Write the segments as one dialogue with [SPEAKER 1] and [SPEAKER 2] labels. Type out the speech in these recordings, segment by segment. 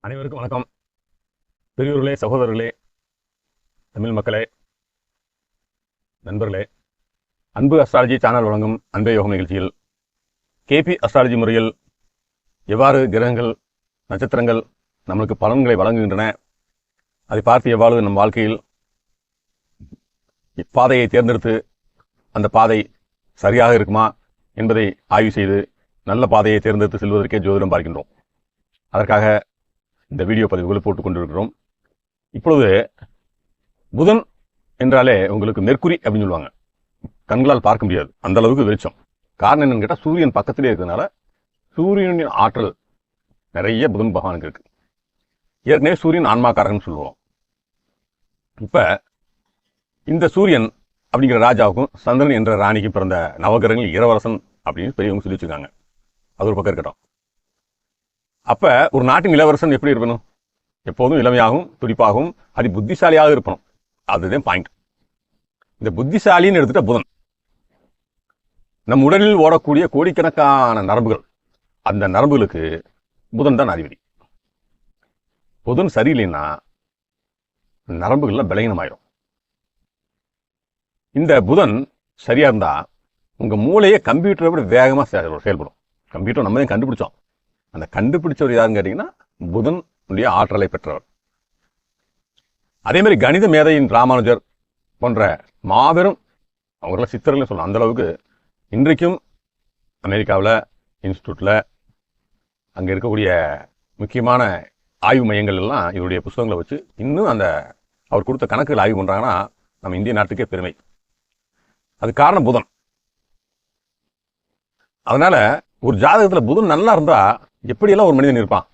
[SPEAKER 1] அனைவருக்கும் வணக்கம். பெரியோர்களே, சகோதரர்களே, தமிழ் மக்களே, நண்பர்களே, அன்பு அஸ்ட்ராலஜி சேனல் வழங்கும் அன்பே யோகம் நிகழ்ச்சியில் கேபி அஸ்ட்ராலஜி முறையில் எவ்வாறு கிரகங்கள், நட்சத்திரங்கள் நம்மளுக்கு பலன்களை வழங்குகின்றன, அதை பார்த்து எவ்வாறு நம் வாழ்க்கையில் பாதையை தேர்ந்தெடுத்து அந்த பாதை சரியாக இருக்குமா என்பதை ஆய்வு செய்து நல்ல பாதையை தேர்ந்தெடுத்து செல்வதற்கே ஜோதிடம் பார்க்கின்றோம். அதற்காக இந்த வீடியோ பதிவுகளை போட்டுக் கொண்டிருக்கிறோம். இப்பொழுது புதன் என்றாலே உங்களுக்கு மெர்க்குரி அப்படின்னு சொல்லுவாங்க. கண்களால் பார்க்க முடியாது, அந்த அளவுக்கு வெளிச்சம். காரணம் என்னன்னு கேட்டால் சூரியன் பக்கத்திலே இருக்கிறதுனால சூரியனின் ஆற்றல் நிறைய புதன் பகவானுக்கு இருக்கு. ஏற்கனவே சூரியன் ஆன்மாக்காரகன்னு சொல்லுவோம். இப்ப இந்த சூரியன் அப்படிங்கிற ராஜாவுக்கும் சந்திரன் என்ற ராணிக்கும் பிறந்த நவகிரகங்கள் இளவரசன் அப்படின்னு பெரியவங்க சொல்லி வச்சிருக்காங்க. அது ஒரு பக்கம் இருக்கட்டும். அப்ப ஒரு நாட்டின் இளவரசன் எப்படி இருக்கணும்? எப்போதும் இளமையாகவும் துடிப்பாகவும் அதி புத்திசாலியாக இருக்கணும். அதுதான் பாயிண்ட். இந்த புத்திசாலின்னு எடுத்துட்ட புதன் நம் உடலில் ஓடக்கூடிய கோடிக்கணக்கான நரம்புகள், அந்த நரம்புகளுக்கு புதன் தான் அதிபதி. புதன் சரியில்லைன்னா நரம்புகள்லாம் பலகீனமாயிரும். இந்த புதன் சரியா இருந்தா உங்க மூளையே கம்ப்யூட்டரை விட வேகமா செயல்படும். கம்ப்யூட்டர் நம்ம தான் கண்டுபிடிச்சோம். அந்த கண்டுபிடிச்சவர் யாருன்னு கேட்டீங்கன்னா புதனுடைய ஆற்றலை பெற்றவர். அதே மாதிரி கணித மேதையின் ராமானுஜர் போன்ற மாபெரும், அவங்கள சித்தர்கள் சொல்லலாம், அந்த அளவுக்கு இன்றைக்கும் அமெரிக்காவில் இன்ஸ்டியூட்டில் அங்கே இருக்கக்கூடிய முக்கியமான ஆய்வு மையங்கள் எல்லாம் இவருடைய புத்தகங்களை வச்சு இன்னும் அந்த அவர் கொடுத்த கணக்குகள் ஆய்வு பண்ணுறாங்கன்னா நம்ம இந்திய நாட்டுக்கே பெருமை. அது காரணம் புதன். அதனால ஒரு ஜாதகத்தில் புதன் நல்லா இருந்தா எப்படியெல்லாம் ஒரு மனிதன் இருப்பான்?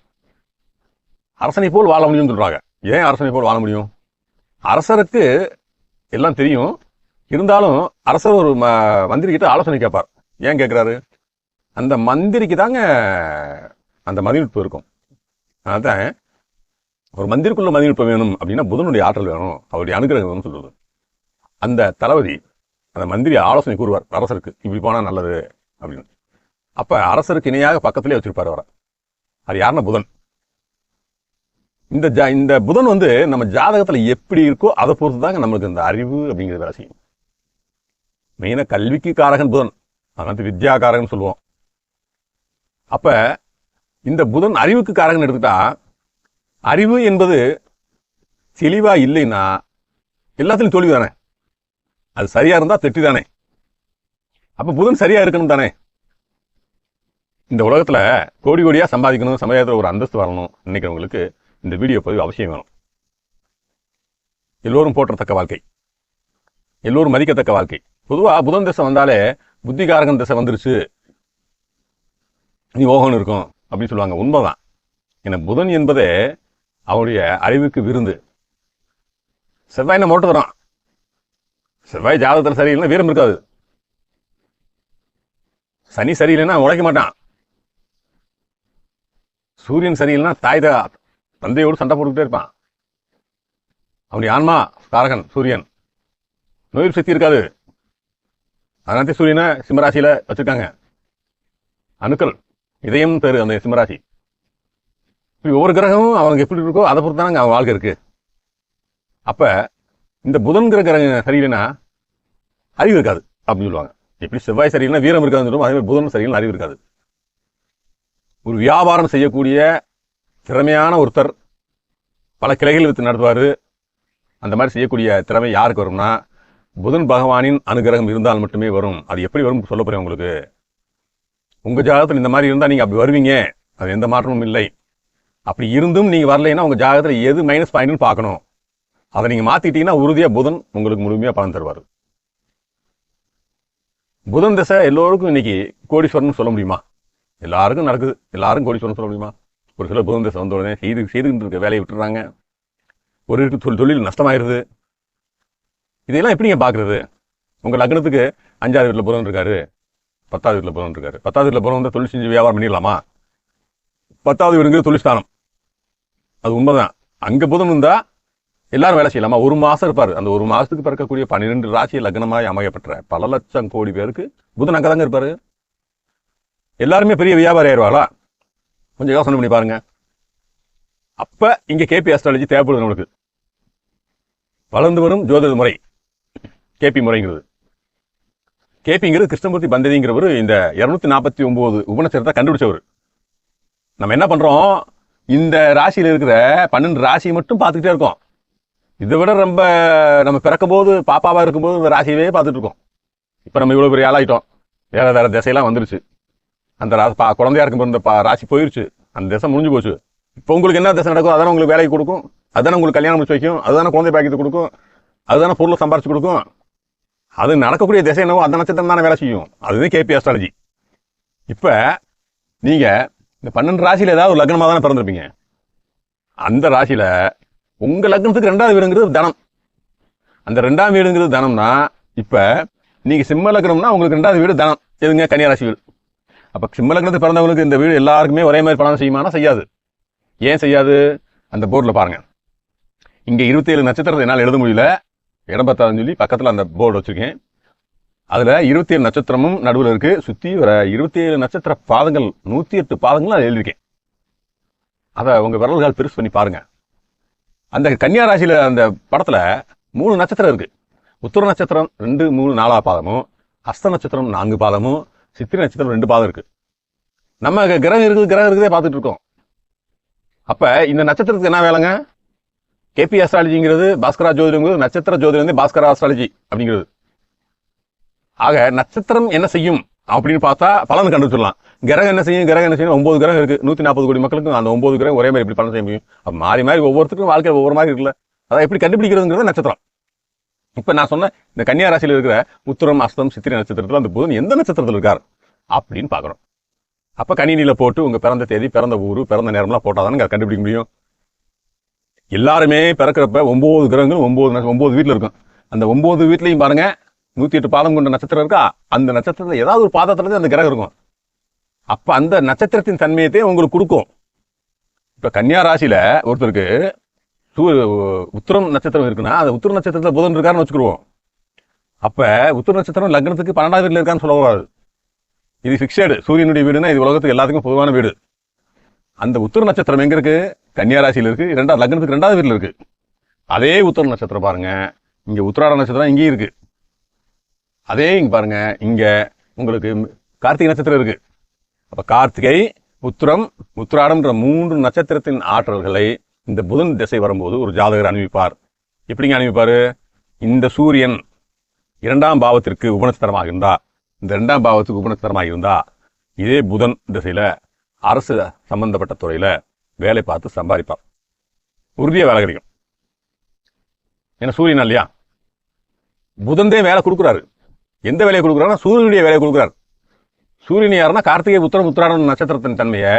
[SPEAKER 1] அரசனை போல் வாழ முடியும்னு சொல்றாங்க. ஏன் அரசனை போல் வாழ முடியும்? அரசருக்கு எல்லாம் தெரியும். இருந்தாலும் அரசர் ஒரு மந்திரி கிட்ட ஆலோசனை கேட்பார். ஏன் கேட்கிறாரு? அந்த மந்திரிக்கு தாங்க அந்த மதிநுட்பம் இருக்கும். அதான் ஒரு மந்திரிக்குள்ள மதிநுட்பம் வேணும் அப்படின்னா புதனுடைய ஆற்றல் வேணும், அவருடைய அனுகிரகம் வேணும்னு சொல்றது. அந்த தளபதி அந்த மந்திரி ஆலோசனை கூறுவார் அரசருக்கு, இப்படி போனா நல்லது அப்படின்னு. அப்ப அரசருக்கு இணையாக பக்கத்திலே வச்சிருப்பாரு அவரை. அது யாருன்னா புதன். இந்த புதன் நம்ம ஜாதகத்துல எப்படி இருக்கோ அதை பொறுத்து தாங்க நம்மளுக்கு இந்த அறிவு அப்படிங்கிறது வேலை செய்யும். மெயினா கல்விக்கு காரகன் புதன், அதனால வித்யாகாரகன் சொல்லுவோம். அப்ப இந்த புதன் அறிவுக்கு காரகன் எடுத்துட்டா, அறிவு என்பது தெளிவா இல்லைன்னா எல்லாத்திலும் தோல்வி தானே. அது சரியா இருந்தா தெட்டி தானே. அப்ப புதன் சரியா இருக்கணும் தானே. இந்த உலகத்துல கோடி கோடியா சம்பாதிக்கணும், சமுதாயத்தில் ஒரு அந்தஸ்து வரணும் நினைக்கிறவங்களுக்கு இந்த வீடியோ பதிவு அவசியம் வேணும். எல்லோரும் போற்றத்தக்க வாழ்க்கை, எல்லோரும் மதிக்கத்தக்க வாழ்க்கை. பொதுவா புதன் திசை வந்தாலே புத்திகாரகன் திசை வந்துருச்சு, நீ ஓகன் இருக்கும் அப்படின்னு சொல்லுவாங்க. உண்மைதான். ஏன்னா புதன் என்பதே அவருடைய அறிவுக்கு விருந்து. செவ்வாய் நம்ம ஓட்டு வரோம். செவ்வாய் ஜாதகத்தில் சரியில்லைன்னா வீரம் இருக்காது. சனி சரியில்லைன்னா உழைக்க மாட்டான். சூரியன் சரியில்லைன்னா தந்தையோடு சண்டை போட்டுக்கிட்டே இருப்பான். அவனுடைய ஆன்மா காரகன் சூரியன், நோய் சக்தி இருக்காது. அதனால சூரியனை சிம்மராசியில வச்சிருக்காங்க. அணுக்கள் இதயம் பேரு அந்த சிம்மராசி. ஒவ்வொரு கிரகமும் அவனுக்கு எப்படி இருக்கோ அதை பொறுத்து தானே அவன் வாழ்க்கை இருக்கு. அப்ப இந்த புதன் கிரகம் சரியில்லைன்னா அறிவு இருக்காது அப்படின்னு சொல்லுவாங்க. எப்படி செவ்வாய் சரியில்லைன்னா வீரம் இருக்காதுன்னு சொல்லுவோம், அதே மாதிரி புதன் சரியில்லைன்னா அறிவு இருக்காது. ஒரு வியாபாரம் செய்யக்கூடிய திறமையான ஒருத்தர் பல கிளைகள் வைத்து நடத்துவார். அந்த மாதிரி செய்யக்கூடிய திறமை யாருக்கு வரும்னா புதன் பகவானின் அனுகிரகம் இருந்தால் மட்டுமே வரும். அது எப்படி வரும் சொல்ல போறேன் உங்களுக்கு. உங்க ஜாதகத்தில் இந்த மாதிரி இருந்தால் நீங்க அப்படி வருவீங்க, அது எந்த மாற்றமும் இல்லை. அப்படி இருந்தும் நீங்க வரலைன்னா உங்க ஜாதகத்தில் எது மைனஸ் பாயிண்ட்னு பார்க்கணும். அதை நீங்க மாத்திட்டீங்கன்னா உறுதியா புதன் உங்களுக்கு முழுமையா பலன் தருவார். புதன் திசை எல்லோருக்கும் இன்னைக்கு கோடீஸ்வரன் சொல்ல முடியுமா? எல்லாருக்கும் நடக்குது. எல்லாரும் கோடீஸ்வரன் சொல்ல முடியுமா? ஒரு சில புதன் திசை வந்த உடனே செய்துகிட்டு இருக்க வேலையை விட்டுறாங்க. ஒரு தொழில் நஷ்டமாயிருது. இதெல்லாம் எப்படி நீங்க பாக்குறது? உங்க லக்னத்துக்கு 5வது வீட்டுல புதன் இருக்காரு, 10வது வீட்டுல புதன் இருக்காரு. 10வது வீட்டுல புதன் வந்து தொழில் செஞ்சு வியாபாரம் பண்ணிடலாமா? 10வது வீடுங்கிறது தொழில் ஸ்தானம். அது உண்மைதான். அங்க புதன் இருந்தா எல்லாரும் வேலை செய்யலாமா? ஒரு மாசம் இருப்பாரு. அந்த ஒரு மாசத்துக்கு பிறக்கக்கூடிய 12 ராசி லக்னமாய் அமையப்பட்ட பல லட்சம் கோடி பேருக்கு புதன் அங்கதாங்க இருப்பாரு. எல்லாருமே பெரிய வியாபாரி ஆயிடுவாங்களா? கொஞ்சம் யோசனை பண்ணி பாருங்க. அப்ப இங்க கேபி அஸ்ட்ராலஜி தேவைப்படுது நம்மளுக்கு. வளர்ந்து வரும் ஜோதிட முறை கேபி முறைங்கிறது. கேபிங்கிறது கிருஷ்ணமூர்த்தி பந்ததிங்கிறவர் இந்த 249 உபநட்சத்திரத்தை கண்டுபிடிச்சவர். நம்ம என்ன பண்றோம், இந்த ராசியில இருக்கிற 12 ராசியை மட்டும் பார்த்துக்கிட்டே இருக்கோம். இதை விட ரொம்ப நம்ம பிறக்கும் போது பாப்பாவா இருக்கும்போது இந்த ராசியவே பார்த்துட்டு இருக்கோம். இப்ப நம்ம இவ்வளவு பெரிய ஆளாயிட்டோம், வேற வேற திசையெல்லாம் வந்துருச்சு. அந்த குழந்தையா இருக்கும் இந்த ராசி போயிருச்சு, அந்த திசை முடிஞ்சு போச்சு. இப்போ உங்களுக்கு என்ன திசை நடக்கும், அதானே உங்களுக்கு வேலைக்கு கொடுக்கும், அதுதானே உங்களுக்கு கல்யாணம் முடிச்சு வைக்கும், அதுதானே குழந்தை பாக்கியத்தை கொடுக்கும், அதுதானே பொருளை சம்பாரிச்சு கொடுக்கும். அது நடக்கக்கூடிய திசை என்னவோ அந்த நட்சத்திரம் தானே வேலை செய்யும். அதுதான் கேபி அஸ்ட்ராலஜி. இப்ப நீங்க இந்த 12 ராசியில ஏதாவது ஒரு லக்னமா தானே பிறந்திருப்பீங்க. அந்த ராசியில உங்க லக்னத்துக்கு 2வது வீடுங்கிறது தனம். அந்த 2ஆம் வீடுங்கிறது தனம்னா, இப்ப நீங்க சிம்ம லக்னம்னா உங்களுக்கு 2வது வீடு தனம். எதுங்க? கன்னியாராசி வீடு. அப்ப சிம்ம லக்னத்துக்கு பிறந்தவங்களுக்கு இந்த வீடு எல்லாருக்குமே ஒரே மாதிரி பலன் செய்யுமானா செய்யாது. ஏன் செய்யாது? அந்த போர்டில் பாருங்க, இங்க 27 நட்சத்திரத்தை என்னால் எழுத முடியல, இடம் பத்தாதுன்னு சொல்லி பக்கத்துல அந்த போர்டு வச்சிருக்கேன். அதுல 27 நட்சத்திரமும் நடுவில் இருக்கு. சுத்தி வர 27 நட்சத்திர பாதங்கள் 108 பாதங்களும் அதை எழுதியிருக்கேன். அதை உங்க விரல்கள் பெருசு பண்ணி பாருங்க. அந்த கன்னியா ராசியில அந்த படத்துல 3 நட்சத்திரம் இருக்கு. உத்தர நட்சத்திரம் 2, 3, 4 பாதமும், அஸ்த நட்சத்திரம் 4 பாதமும், சித்திரை நட்சத்திரம் 2 பாதம் இருக்கு. நம்ம கிரகம் இருக்குதே பார்த்துட்டு இருக்கோம். அப்ப இந்த நட்சத்திரத்துக்கு என்ன வேலைங்க? கேபி அஸ்ட்ராலஜிங்கிறது பாஸ்கரா ஜோதிடங்கிறது நட்சத்திர ஜோதிடம் வந்து பாஸ்கரா அஸ்ட்ராலஜி அப்படிங்கிறது. ஆக நட்சத்திரம் என்ன செய்யும் அப்படின்னு பார்த்தா பலன் கண்டுபிடிச்சிடலாம். கிரகம் என்ன செய்யும்? 9 கிரகம் இருக்கு. 140 கோடி மக்களுக்கு அந்த 9 கிரகம் ஒரே மாதிரி எப்படி பலன் செய்ய முடியும்? மாறி மாறி ஒவ்வொருத்தருக்கும் வாழ்க்கை ஒவ்வொரு மாதிரி இருக்குல்ல. அதை எப்படி கண்டுபிடிக்கிறதுங்கிறது நட்சத்திரம். இப்ப நான் சொன்ன இந்த கன்னியா ராசியில இருக்கிற உத்திரம், அஸ்தம், சித்திரை நட்சத்திரத்துல அந்த புதன் எந்த நட்சத்திரத்தில் இருக்கார் அப்படின்னு பாக்குறோம். அப்ப கணினியில போட்டு உங்க பிறந்த தேதி, பிறந்த ஊரு, பிறந்த நேரம்லாம் போட்டாதானே கண்டுபிடிக்க முடியும். எல்லாருமே பிறக்கிறப்ப 9 கிரகங்கள் 9 வீட்டுல இருக்கும். அந்த 9 வீட்லையும் பாருங்க 108 பாதம் கொண்ட நட்சத்திரம் இருக்கா, அந்த நட்சத்திரத்துல ஏதாவது ஒரு பாதத்துல அந்த கிரகம் இருக்கும். அப்ப அந்த நட்சத்திரத்தின் தன்மையத்தை உங்களுக்கு கொடுக்கும். இப்ப கன்னியா ராசியில ஒருத்தருக்கு உத்திரம் நட்சத்திரம் இருக்குன்னா, அந்த உத்திர நட்சத்திரத்துல புதன் இருக்காருன்னு வச்சுக்கிடுவோம். அப்ப உத்திர நட்சத்திரம் லக்னத்துக்கு 12வது வீட்டுல இருக்கான்னு சொல்லக்கூடாது. இது பிக்சடு. சூரியனுடைய வீடுன்னா இது உலகத்துக்கு எல்லாத்துக்கும் பொதுவான வீடு. அந்த உத்திர நட்சத்திரம் எங்க இருக்கு? கன்னியா ராசியில இருக்கு. லக்னத்துக்கு 2வது வீட்டுல இருக்கு. அதே உத்திர நட்சத்திரம் பாருங்க, இங்க உத்திராட நட்சத்திரம் இங்கேயும் இருக்கு. அதே இங்க பாருங்க, இங்க உங்களுக்கு கார்த்திகை நட்சத்திரம் இருக்கு. அப்ப கார்த்திகை, உத்திரம், உத்திராடம்ன்ற 3 நட்சத்திரத்தின் ஆற்றல்களை இந்த புதன் திசை வரும்போது ஒரு ஜாதகர் அனுபவிப்பார். எப்படிங்க அனுபவிப்பாரு? இந்த சூரியன் 2ஆம் பாவத்திற்கு உபநட்சத்திரமாக இருந்தா, இந்த 2ஆம் பாவத்துக்கு உபநட்சத்திரமாக இருந்தா, இதே புதன் திசையில அரசு சம்பந்தப்பட்ட துறையில வேலை பார்த்து சம்பாதிப்பார். உறுதியா வேலை கிடைக்கும். ஏன்னா சூரியன் இல்லையா, புதன் தான் வேலை கொடுக்குறாரு. எந்த வேலையை கொடுக்குறாருன்னா சூரியனுடைய வேலையை கொடுக்குறாரு. சூரியன் யாருன்னா கார்த்திகை, உத்திரம், உத்திராடம் நட்சத்திரத்தின் தன்மையை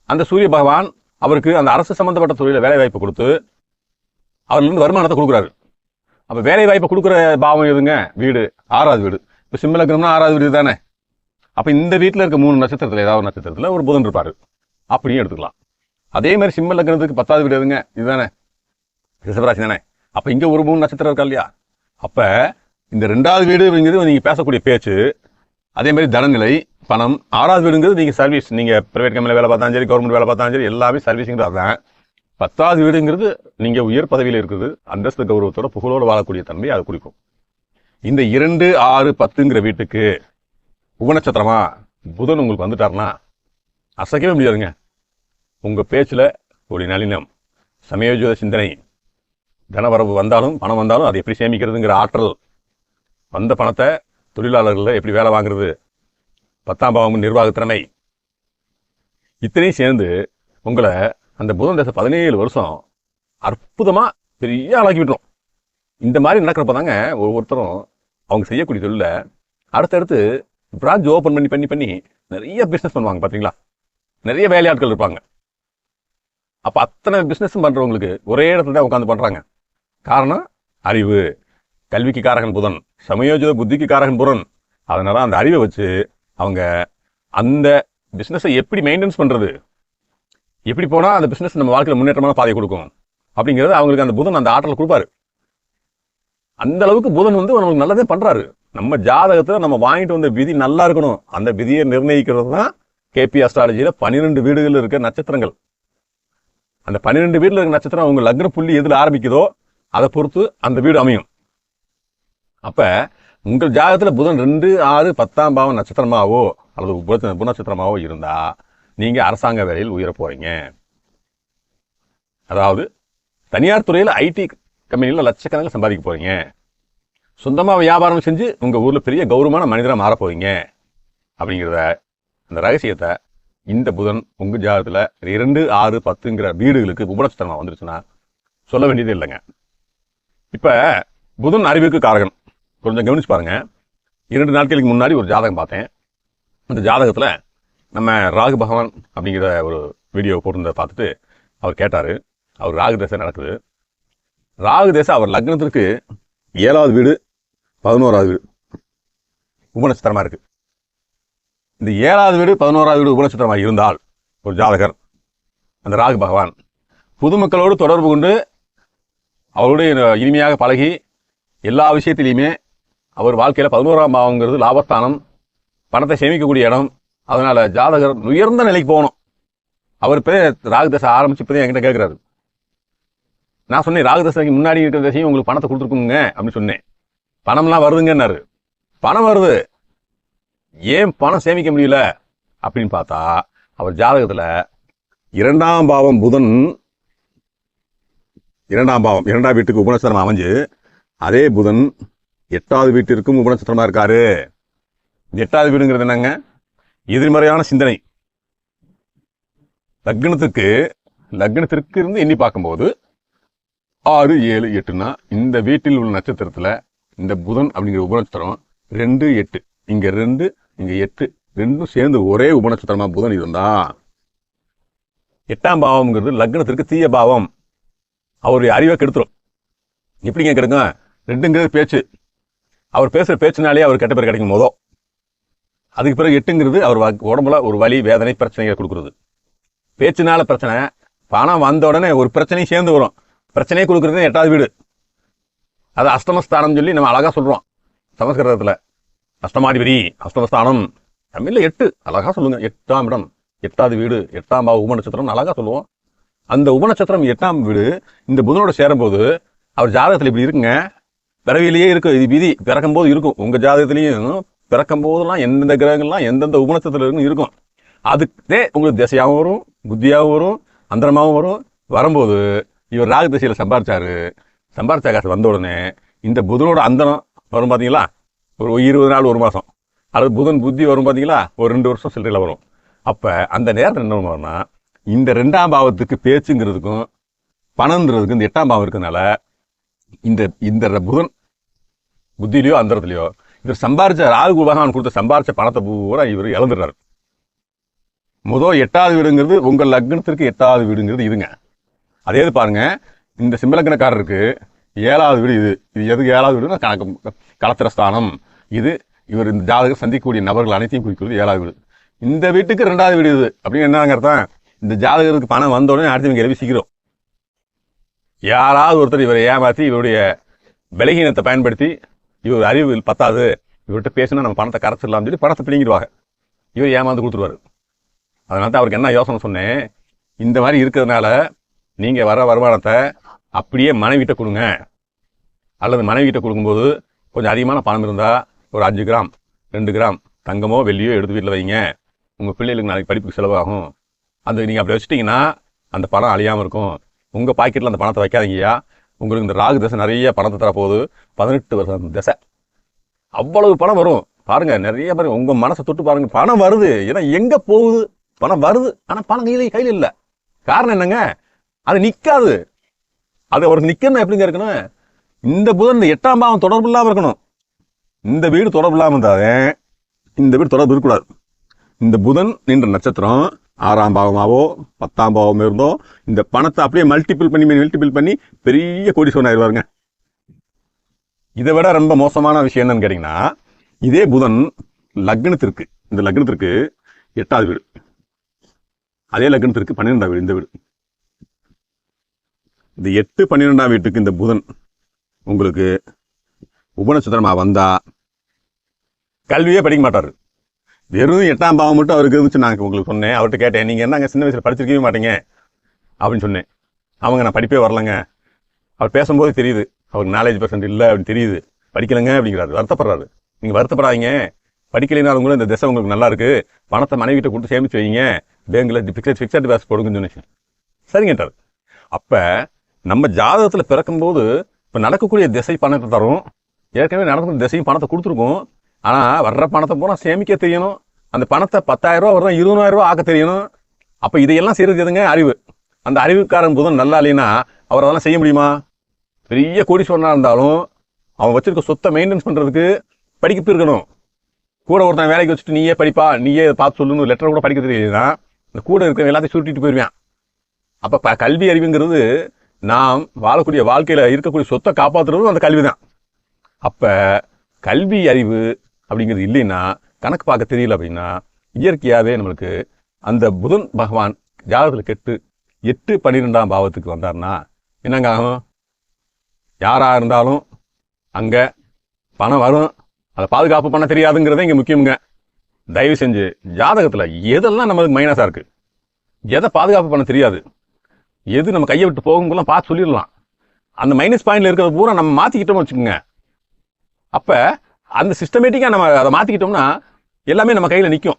[SPEAKER 1] அந்த சூரிய பகவான் அவருக்கு அந்த அரசு சம்பந்தப்பட்ட துறையில வேலை வாய்ப்பு கொடுத்து அவர்ல இருந்து வருமானத்தை கொடுக்குறாரு. அப்ப வேலை வாய்ப்பை கொடுக்குற பாவம் எதுங்க? வீடு, 6வது வீடு. இப்ப சிம்ம லக்னம்னா 6வது வீடு தானே. அப்ப இந்த வீட்டுல இருக்க 3 நட்சத்திரத்துல ஏதாவது ஒரு நட்சத்திரத்துல ஒரு புதன் இருப்பாரு அப்படியும் எடுத்துக்கலாம். அதே மாதிரி சிம்ம லக்னத்துக்கு 10வது வீடு எதுங்க? இதுதானே, ரிஷபராசி தானே. அப்ப இங்க ஒரு 3 நட்சத்திரம் இருக்கா இல்லையா? அப்ப இந்த 2வது வீடுங்கிறது நீங்க பேசக்கூடிய பேச்சு, அதே மாதிரி தனநிலை, பணம். 6வது வீடுங்கிறது நீங்க சர்வீஸ், நீங்க பிரைவேட் கம்பெனில வேலை பார்த்தாலும் சரி, கவர்மெண்ட் வேலை பார்த்தாலும் சரி, எல்லாமே சர்வீஸுங்கிறது தான். 10வது வீடுங்கிறது நீங்க உயர் பதவியில இருக்குது, அந்தஸ்து கௌரவத்தோட புகழோடு வாழக்கூடிய தன்மை அது குறிக்கும். இந்த 2, 6, 10ங்கிற வீட்டுக்கு உபநட்சத்திரமா புதன் உங்களுக்கு வந்துட்டாருன்னா அசைக்கவே முடியாதுங்க. உங்க பேச்சுல ஒரு நளினம், சமயோஜித சிந்தனை, தனவரவு வந்தாலும் பணம் வந்தாலும் அதை எப்படி சேமிக்கிறதுங்கிற ஆற்றல், வந்த பணத்தை தொழிலாளர்கள் எப்படி வேலை வாங்குறது, 10ஆம் பாவம் நிர்வாகத்திறமை, இத்தனையும் சேர்ந்து உங்களை அந்த புதன் தசை 17 வருஷம் அற்புதமா பெரிய ஆளாக்கி விட்டுரும். இந்த மாதிரி நடக்கிறப்ப தாங்க ஒவ்வொருத்தரும் அவங்க செய்யக்கூடிய தொழில அடுத்தடுத்து பிரான்ச் ஓபன் பண்ணி நிறைய பிசினஸ் பண்ணுவாங்க. பாத்தீங்களா, நிறைய வேலையாட்கள் இருப்பாங்க. அப்ப அத்தனை பிசினஸ் பண்றவங்களுக்கு ஒரே இடத்துல தான் உட்காந்து பண்றாங்க. காரணம் அறிவு. கல்விக்கு காரகன் புதன், சமயோஜித புத்திக்கு காரகன் புதன். அதனால அந்த அறிவை வச்சு அவங்க அந்த பிசினஸை எப்படி மெயின்டெனன்ஸ் பண்றது, எப்படி போனா அந்த பிசினஸ் நம்ம வாழ்க்கையில முன்னேற்றமான பாதை கொடுக்கும் அப்படிங்கிறது அவங்களுக்கு அந்த புதன் அந்த ஆற்றல் கொடுப்பாரு. அந்த அளவுக்கு புதன் வந்து நமக்கு நல்லதே பண்றாரு. நம்ம ஜாதகத்துல நம்ம வாங்கிட்டு வந்த விதி நல்லா இருக்கணும். அந்த விதியை நிர்ணயிக்கிறது தான் கேபி அஸ்ட்ராலஜியில 12 வீடுகள் இருக்க நட்சத்திரங்கள். அந்த 12 வீட்டில் இருக்கிற நட்சத்திரம் உங்க லக்ன புள்ளி எதில் ஆரம்பிக்குதோ அதை பொறுத்து அந்த வீடு அமையும். அப்ப உங்கள் ஜாதகத்துல புதன் 2, 6, 10ஆம் பாவம் நட்சத்திரமாவோ அல்லது உபநட்சத்திரமாவோ இருந்தா நீங்க அரசாங்க வேலையில் உயர போறீங்க. அதாவது தனியார் துறையில் ஐடி கம்பெனியில் லட்சக்கணக்கில் சம்பாதிக்க போறீங்க. சொந்தமா வியாபாரம் செஞ்சு உங்க ஊர்ல பெரிய கௌரவமான மனிதராக மாற போறீங்க. அப்படிங்கிறத அந்த ரகசியத்தை இந்த புதன் உங்க ஜாதகத்துல 2, 6, 10ங்கிற வீடுகளுக்கு உபநட்சத்திரமா வந்துருச்சுன்னா சொல்ல வேண்டியது இல்லைங்க. இப்ப புதன் அறிவுக்கு காரகன். கொஞ்சம் கவனிச்சு பாருங்க. 2 நாட்களுக்கு முன்னாடி ஒரு ஜாதகம் பார்த்தேன். அந்த ஜாதகத்துல நம்ம ராகு பகவான் அப்படிங்கிற ஒரு வீடியோ போட்டிருந்ததை பார்த்துட்டு அவர் கேட்டாரு. அவர் ராகு தேசம் நடக்குது. ராகு தேசம் அவர் லக்னத்திற்கு 7வது வீடு 11வது வீடு உபநட்சத்திரமா இருக்கு. இந்த 7வது வீடு 11வது வீடு உபநட்சத்திரமா இருந்தால் ஒரு ஜாதகர் அந்த ராகு பகவான் பொதுமக்களோடு தொடர்பு கொண்டு அவருடைய இனிமையாக பழகி எல்லா விஷயத்திலையுமே அவர் வாழ்க்கையில 11ஆம் பாவங்கிறது லாபஸ்தானம், பணத்தை சேமிக்கக்கூடிய இடம். அதனால ஜாதகர் உயர்ந்த நிலைக்கு போகணும். அவர் ராகுதசை ஆரம்பிச்சு என்கிட்ட கேட்கிறாரு. நான் சொன்னேன் ராகுதசைக்கு முன்னாடி இருக்கிற தசையும் உங்களுக்கு பணத்தை கொடுத்துருக்குங்க அப்படின்னு சொன்னேன். பணம்லாம் வருதுங்கன்னாரு. பணம் வருது, ஏன் பணம் சேமிக்க முடியல அப்படின்னு பார்த்தா அவர் ஜாதகத்துல 2ஆம் பாவம் புதன் 2ஆம் பாவம் 2ஆம் வீட்டுக்கு உபநட்சத்திரம் அமைஞ்சு அதே புதன் 8வது வீட்டிற்கும் உபநட்சத்திரமா இருக்காரு. 8வது வீடுங்கிறது என்னங்க? எதிர்மறையான சிந்தனை. லக்னத்திற்கு இருந்து எண்ணி பார்க்கும்போது 6, 7, 8னா இந்த வீட்டில் உள்ள நட்சத்திரத்துல இந்த புதன் அப்படிங்கிற உபநட்சத்திரம் 2, 8 இங்க 2 இங்க 8 ரெண்டும் சேர்ந்து ஒரே உபநட்சத்திரமா புதன் இருந்தா 8ஆம் பாவம்ங்கிறது லக்னத்திற்கு தீய பாவம். அவருடைய அறிவை கெடுத்துரும். எப்படிங்க கெடுக்கும்? 2ங்கிறது பேச்சு. அவர் பேசுற பேச்சுனாலே அவர் கெட்ட பேர் கிடைக்கும் போதோ. அதுக்கு பிறகு 8ங்கிறது அவர் உடம்புல ஒரு வலி வேதனை பிரச்சனைகளை கொடுக்குறது. பேச்சுனால பிரச்சனை, பணம் வந்த உடனே ஒரு பிரச்சனையும் சேர்ந்து வரும். பிரச்சனையை கொடுக்கறது 8வது வீடு. அது அஷ்டமஸ்தானம் சொல்லி நம்ம அழகா சொல்றோம் சமஸ்கிருதத்துல. அஷ்டமாதிபதி அஷ்டமஸ்தானம், தமிழ்ல 8 அழகா சொல்லுங்க. 8ஆம் இடம் 8வது வீடு 8ஆம் பாவ உபநட்சத்திரம் அழகா சொல்லுவோம். அந்த உபநட்சத்திரம் 8ஆம் வீடு இந்த புதனோட சேரும்போது அவர் ஜாதகத்துல இப்படி இருக்குங்க. பிறவிலேயே இருக்கு, இது விதி. பிறக்கும் போது இருக்கும். உங்க ஜாதகத்திலையும் பிறக்கும் போதெல்லாம் எந்தெந்த கிரகங்கள்லாம் எந்தெந்த உபநட்சத்திரம் இருக்கும் அதுக்கே உங்களுக்கு திசையாகவும் வரும், புத்தியாகவும் வரும், அந்தரமாகவும் வரும். வரும்போது இவர் ராகு திசையில சம்பாரிச்சாரு. சம்பாரிச்ச காசு வந்த உடனே இந்த புதனோட அந்தரம் வரும் பாத்தீங்களா, ஒரு 20 நாள் 1 மாசம். அல்லது புதன் புத்தி வரும் பாத்தீங்களா, ஒரு 2 வருஷம் சில்லறையில வரும். அப்ப அந்த நேரத்தில் என்ன வரும்னா இந்த 2ஆம் பாவத்துக்கு பேச்சுங்கிறதுக்கும் பணம்ன்றதுக்கு இந்த 8ஆம் பாவம் இருக்கிறதுனால இந்த புதன் புத்தியிலையோ அந்தரத்திலையோ இவர் சம்பாரிச்ச ராகு பகவான் கொடுத்த சம்பாரிச்ச பணத்தை பூரா இவர் இழந்துடுறாரு. முதல் 8வது வீடுங்கிறது உங்க லக்னத்திற்கு 8வது வீடுங்கிறது இதுங்க. அதே பாருங்க, இந்த சிம்மலக்கணக்காரருக்கு 7வது வீடு இது எதுக்கு 7வது வீடுன்னா கணக்கு களத்திரஸ்தானம். இது இவர் இந்த ஜாதகம் சந்திக்கக்கூடிய நபர்கள் அனைத்தையும் குறிக்கிறது 7வது வீடு. இந்த வீட்டுக்கு 2வது வீடு இது அப்படின்னு என்னங்க அர்த்தம்? இந்த ஜாதகருக்கு பணம் வந்த உடனே அடுத்தவங்க எழுதி சீக்கிரம் யாராவது ஒருத்தர் இவரை ஏமாற்றி இவருடைய பலகீனத்தை பயன்படுத்தி இவர் அறிவு பத்தாது, இவர்கிட்ட பேசினா நம்ம பணத்தை கரைச்சிடலாம்னு சொல்லி பணத்தை பிடிங்கிடுவாங்க. இவர் ஏமாந்து கொடுத்துருவாரு. அதனால தான் அவருக்கு என்ன யோசனை சொன்னேன், இந்த மாதிரி இருக்கிறதுனால நீங்க வர வருமானத்தை அப்படியே மனைவிட்ட கொடுங்க. அல்லது மனைவிட்ட கொடுக்கும்போது கொஞ்சம் அதிகமான பணம் இருந்தா ஒரு 5 கிராம் 2 கிராம் தங்கமோ வெள்ளியோ எடுத்து வீட்டில் வைங்க. உங்க பிள்ளைகளுக்கு நாளைக்கு படிப்புக்கு செலவாகும். அந்த நீங்க அப்படி வச்சுட்டீங்கன்னா அந்த பணம் அழியாம இருக்கும். உங்க பாக்கெட்ல அந்த பணத்தை வைக்காதீங்கயா. உங்களுக்கு இந்த ராகு தசை நிறைய பணத்தை தரப்போகுது. 18 வருஷம் தசை, அவ்வளவு பணம் வரும். பாருங்க, நிறைய பாருங்க, உங்க மனசை தொட்டு பாருங்க, பணம் வருது. ஏன்னா எங்க போகுது? பணம் வருது, ஆனா பணம் கையில இல்ல. காரணம் என்னங்க? அது நிக்காது. அது அவருக்கு நிக்கணும். எப்படிங்க இருக்கணும்? இந்த புதன் இந்த 8ஆம் பாவம் தொடர்பு இல்லாம இருக்கணும். இந்த வீடு தொடர்பு இல்லாம இருந்தாலே இந்த வீடு தொடர்பு இருக்கக்கூடாது. இந்த புதன் நின்ற நட்சத்திரம் 6ஆம் பாவமாவோ 10ஆம் பாவம் இருந்தோ இந்த பணத்தை அப்படியே மல்டிபிள் பண்ணி பெரிய கோடீஸ்வரன் ஆயிடுவாருங்க. இதை விட ரொம்ப மோசமான விஷயம் என்னன்னு கேட்டீங்கன்னா, இதே புதன் லக்னத்திற்கு இந்த லக்னத்திற்கு 8வது வீடு, அதே லக்னத்திற்கு 12ஆம் வீடு. இந்த வீடு இந்த 8, 12ஆம் வீட்டுக்கு இந்த புதன் உங்களுக்கு உபநட்சத்திரமா வந்தா கல்வியே படிக்க மாட்டாரு. வெறும் 8ஆம் பாவம் மட்டும் அவருக்கு இருந்துச்சு. நான் உங்களுக்கு சொன்னேன், அவர்கிட்ட கேட்டேன், நீங்க என்னங்க சின்ன வயசுல படிச்சிருக்கவே மாட்டீங்க அப்படின்னு சொன்னேன். அவங்க நான் படிப்பே வரலங்க, அவர் பேசும்போது தெரியுது அவருக்கு நாலேஜ் பர்சன்ட் இல்லை அப்படின்னு தெரியுது, படிக்கலைங்க அப்படிங்கிறாரு, வருத்தப்படுறாரு. நீங்கள் வருத்தப்படாதீங்க, படிக்கலைனாலும் கூட இந்த திசை உங்களுக்கு நல்லா இருக்கு, பணத்தை மனைவிட்ட கொடுத்து சேமிச்சு வைங்க, பேங்க்ல ஃபிக்ஸட் டெபாசிட் போடுங்கன்னு சொன்னேன். சரிங்கட்டார். அப்போ நம்ம ஜாதகத்தில் பிறக்கும்போது இப்போ நடக்கக்கூடிய திசை பணத்தை தரும், ஏற்கனவே நடக்கக்கூடிய திசையும் பணத்தை கொடுத்துருக்கும். ஆனால் வர்ற பணத்தை பூரா சேமிக்க தெரியணும், அந்த பணத்தை 10,000 ரூபா வரதான் 20,000 ரூபா ஆக்க தெரியணும். அப்போ இதையெல்லாம் செய்யறது எதுங்க? அறிவு. அந்த அறிவுக்காரன் புதன் நல்லா இல்லைன்னா அவர் அதெல்லாம் செய்ய முடியுமா? பெரிய கோடீஸ்வரனா இருந்தாலும் அவன் வச்சிருக்க சொத்தை மெயின்டைன்ஸ் பண்றதுக்கு படிப்பு இருக்கணும். கூட ஒருத்தன் வேலைக்கு வச்சுட்டு நீயே படிப்பா, நீயே பார்த்து சொல்லுன்னு லெட்டர் கூட படிக்க தெரியலன்னா இந்த கூட இருக்கிற எல்லாத்தையும் சுருட்டிட்டு போயிருவான். அப்ப கல்வி அறிவுங்கிறது நாம் வாழக்கூடிய வாழ்க்கையில இருக்கக்கூடிய சொத்தை காப்பாற்றுறதும் அந்த கல்வி தான். அப்ப கல்வி அறிவு அப்படிங்கிறது இல்லைன்னா, கணக்கு பார்க்க தெரியல அப்படின்னா, இயற்கையாவே நம்மளுக்கு அந்த புதன் பகவான் ஜாதகத்துல கெட்டு 8, 12ஆம் பாவத்துக்கு வந்தார்னா என்னங்க ஆகும்? யாரா இருந்தாலும் அங்க பணம் வரும், அதை பாதுகாப்பு பண்ண தெரியாதுங்கிறத இங்க முக்கியமுங்க. தயவு செஞ்சு ஜாதகத்துல எதெல்லாம் நம்மளுக்கு மைனஸா இருக்கு, எதை பாதுகாப்பு பண்ண தெரியாது, எது நம்ம கையை விட்டு போகும்போதெல்லாம் பார்த்து சொல்லிடலாம். அந்த மைனஸ் பாயிண்ட்ல இருக்கிறத பூரா நம்ம மாத்திக்கிட்டோம்னு வச்சுக்கோங்க. அப்ப அந்த சிஸ்டமேட்டிக்கா நம்ம அதை மாத்திக்கிட்டோம்னா எல்லாமே நம்ம கையில நிற்கும்.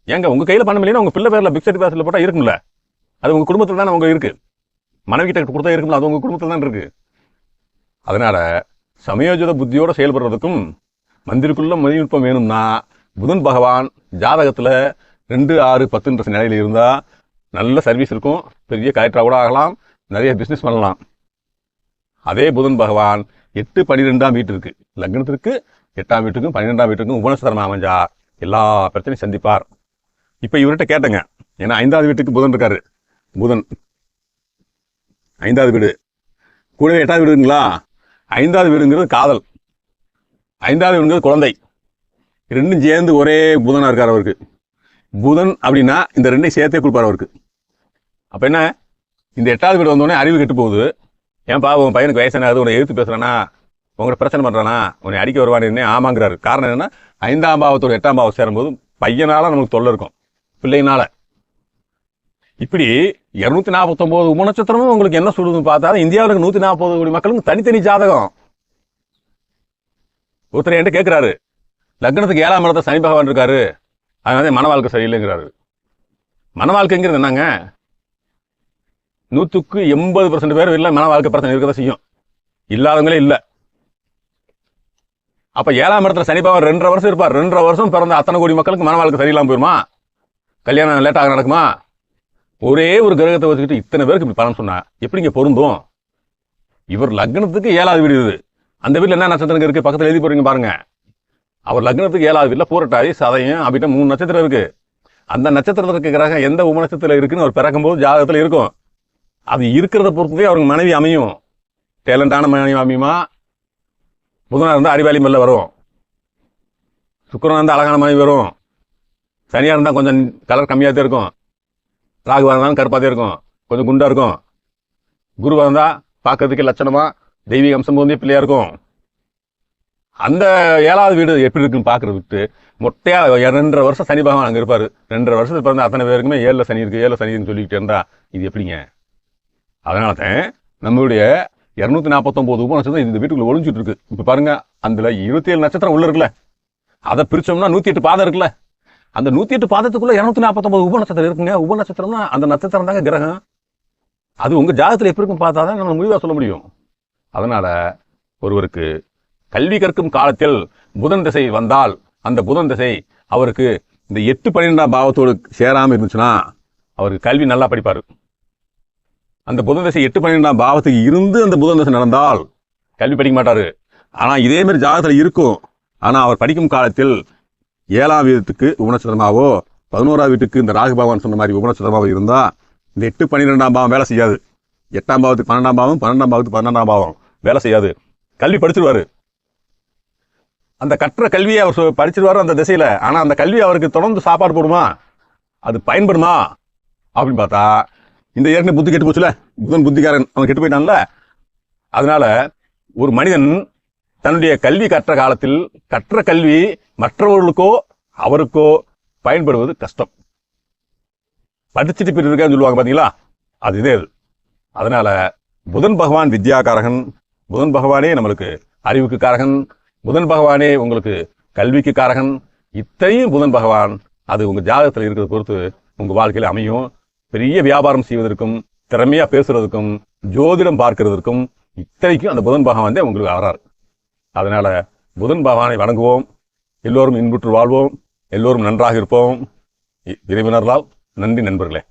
[SPEAKER 1] ஏங்க உங்க கையில பண்ண முடியல, உங்க பிள்ளை பேர்ல பிக்சட் டெபாசிட்ல போட்டா இருக்கும்ல, அது உங்க குடும்பத்துல தான் உங்க இருக்கு. மனைவி கிட்ட கொடுத்தா இருக்கும்ல, அது உங்க குடும்பத்துல தான் இருக்கு. அதனால சமயோஜித புத்தியோட செயல்படுறதுக்கும் மந்திரிக்குள்ள மதிநுட்பம் வேணும்னா புதன் பகவான் ஜாதகத்துல 2, 6, 10 நிலையில இருந்தா நல்ல சர்வீஸ் இருக்கும், பெரிய கலெக்டரா கூட ஆகலாம், நிறைய பிசினஸ் பண்ணலாம். அதே புதன் பகவான் 8, 12ஆம் வீட்டிற்கு, லக்னத்திற்கு 8ஆம் வீட்டுக்கும் 12ஆம் வீட்டுக்கும் உபநட்சத்திரமா அமைஞ்சா எல்லா பிரச்சனையும் சந்திப்பார். இப்ப இவர்கிட்ட கேட்டங்க, ஏன்னா 5ஆவது வீட்டுக்கு புதன் இருக்காரு. புதன் 5ஆவது வீடு கூடவே 8ஆவது வீடுங்களா. 5ஆவது வீடுங்கிறது காதல், 5ஆவது வீடுங்கிறது குழந்தை. ரெண்டும் சேர்ந்து ஒரே புதனா இருக்காரு அவருக்கு. புதன் அப்படின்னா இந்த ரெண்டையும் சேர்த்தே கொடுப்பாரு அவருக்கு. அப்ப என்ன, இந்த 8ஆவது வீடு வந்தோடனே அறிவு கெட்டு போகுது. ஏன்பா உன் பையனுக்கு வயசானது, உன்னை எதிர்த்து பேசுறானா, உங்களை பிரச்சனை பண்றானா, உன்னை அடிக்க வருவானே ஆமாங்கிறாரு. காரணம் என்னன்னா 5ஆம் பாவத்தோட 8ஆம் பாவம் சேரும்போது பையனால நமக்கு தொல்லை இருக்கும், பிள்ளைனால. இப்படி 249 உபநட்சத்திரமும் உங்களுக்கு என்ன சொல்லுதுன்னு பார்த்தா, இந்தியாவில் 140 கோடி மக்களுக்கு தனித்தனி ஜாதகம். ஒருத்தர் என்கிட்ட கேட்கிறாரு, லக்னத்துக்கு 7ஆம் இடத்துல சனி பகவான் இருக்காரு, அதனால மன வாழ்க்கை சரியில்லைங்கிறாரு. மன வாழ்க்கைங்கிறது என்னங்க? 100க்கு 80% பேர் இல்லை மன வாழ்க்கை பிரச்சனை இருக்கதான் செய்யும், இல்லாதவங்களே இல்லை. அப்ப 7ஆம் இடத்துல சனி பகவான் 2.5 வருஷம் இருப்பார். 2.5 வருஷம் பிறந்த அத்தனை கோடி மக்களுக்கு மன வாழ்க்கை சரியில்லாம போயிருமா? கல்யாணம் லேட்டாக நடக்குமா? ஒரே ஒரு கிரகத்தை வச்சுக்கிட்டு இத்தனை பேருக்கு இப்படி பலன் சொன்னா எப்படிங்க பொருந்தும்? இவர் லக்னத்துக்கு 7ஆவது வீடு இது. அந்த வீட்டுல என்ன நட்சத்திரம் இருக்கு பக்கத்துல எழுதி போறீங்க பாருங்க. அவர் லக்னத்துக்கு 7ஆவது வீட்டுல பூரட்டாதி, சதயம் அப்படின்னா 3 நட்சத்திரம் இருக்கு. அந்த நட்சத்திரத்தில் இருக்க கிரகம் எந்த உபநட்சத்திரம் இருக்குன்னு அவர் பிறக்கும் போது ஜாதகத்துல இருக்கும். அது இருக்கிறத பொறுத்ததே அவருக்கு மனைவி அமையும். டேலண்டான மனைவி அமையுமா? புதனா இருந்தா அறிவாளி மேல வரும், சுக்கிரனா இருந்தா அழகான மனைவி வரும், சனியா இருந்தா கொஞ்சம் கலர் கம்மியாகத்தே இருக்கும், ராகுவா இருந்தாலும் கருப்பாத்தே இருக்கும், கொஞ்சம் குண்டா இருக்கும், குருவா இருந்தா பார்க்கறதுக்கு லட்சணமா தெய்வீக அம்சம் போதே பிள்ளையா இருக்கும். அந்த 7ஆவது வீடு எப்படி இருக்குன்னு பாக்குறதுக்கு மொட்டையா 2.5 வருஷம் சனி பகவான் அங்க இருப்பாரு. 2.5 வருஷத்துக்கு பிறந்த அத்தனை பேருக்குமே 7ல சனி இருக்கு, 7ல சனி இருக்குன்னு சொல்லிக்கிட்டே இருந்தா இது எப்படிங்க? அதனாலதான் நம்மளுடைய 249 உபநட்சத்திரம் இந்த வீட்டுக்குள்ள ஒளிஞ்சிட்டு இருக்கு. இப்ப பாருங்க, அதுல 27 நட்சத்திரம் உள்ள இருக்குல்ல, அதை பிரிச்சோம்னா 108 பாதம் இருக்குல்ல, அந்த 108 பாதத்துக்குள்ள 249 உபநட்சத்திரம் இருக்குங்க. உபநட்சத்திரம்னா அந்த நட்சத்திரம் தாங்க கிரகம். அது உங்க ஜாதகத்துல எப்படி இருக்கும் பார்த்தாதான் நம்ம முடிவா சொல்ல முடியும். அதனால ஒருவருக்கு கல்வி கற்கும் காலத்தில் புதன் திசை வந்தால் அந்த புதன் திசை அவருக்கு இந்த 8, 12ஆம் பாவத்தோடு சேராம இருந்துச்சுன்னா அவருக்கு கல்வி நல்லா படிப்பாரு. அந்த புதன் திசை 8, 12ஆம் பாவத்துக்கு இருந்து அந்த புதன் திசை நடந்தால் கல்வி படிக்க மாட்டாரு. ஆனா இதே மாதிரி ஜாதகத்துல இருக்கும். ஆனா அவர் படிக்கும் காலத்தில் 7ஆம் வீட்டுக்கு உபநட்சத்திரமாவோ 11ஆம் வீட்டுக்கு இந்த ராகு பகவான் சொன்ன மாதிரி உபநட்சத்திரமாவோ இருந்தா இந்த 8, 12ஆம் பாவம் வேலை செய்யாது. 8ஆம் பாவத்துக்கு 12ஆம் பாவம், 12ஆம் பாவத்துக்கு 12ஆம் பாவம் வேலை செய்யாது. கல்வி படிச்சிருவாரு, அந்த கற்ற கல்வியை அவர் படிச்சிருவாரு அந்த திசையில. ஆனா அந்த கல்வி அவருக்கு தொடர்ந்து சாப்பாடு போடுமா, அது பயன்படுமா அப்படின்னு பார்த்தா இந்த ஏற்கனவே புத்தி கெட்டு போச்சுல, புதன் புத்திக்காரன் அவன் கெட்டு போயிட்டான்ல. அதனால ஒரு மனிதன் தன்னுடைய கல்வி கற்ற காலத்தில் கற்ற கல்வி மற்றவர்களுக்கோ அவருக்கோ பயன்படுவது கஷ்டம். படிச்சுட்டு போய் இருக்கான்னு சொல்லுவாங்க பாத்தீங்களா, அது இதே. அதனால புதன் பகவான் வித்யாகாரகன், புதன் பகவானே நம்மளுக்கு அறிவுக்கு காரகன், புதன் பகவானே உங்களுக்கு கல்விக்கு காரகன். இத்தனையும் புதன் பகவான் அது உங்க ஜாதகத்தில் இருக்கிறத பொறுத்து உங்க வாழ்க்கையில அமையும். பெரிய வியாபாரம் செய்வதற்கும், திறமையா பேசுறதுக்கும், ஜோதிடம் பார்க்கிறதுக்கும் இத்தனைக்கும் அந்த புதன் பகவான் தான் உங்களுக்கு ஆறார். அதனால புதன் பகவானை வணங்குவோம். எல்லோரும் இன்புற்று வாழ்வோம். எல்லோரும் நன்றாக இருப்போம். இறைவனர்களால் நன்றி நண்பர்களே.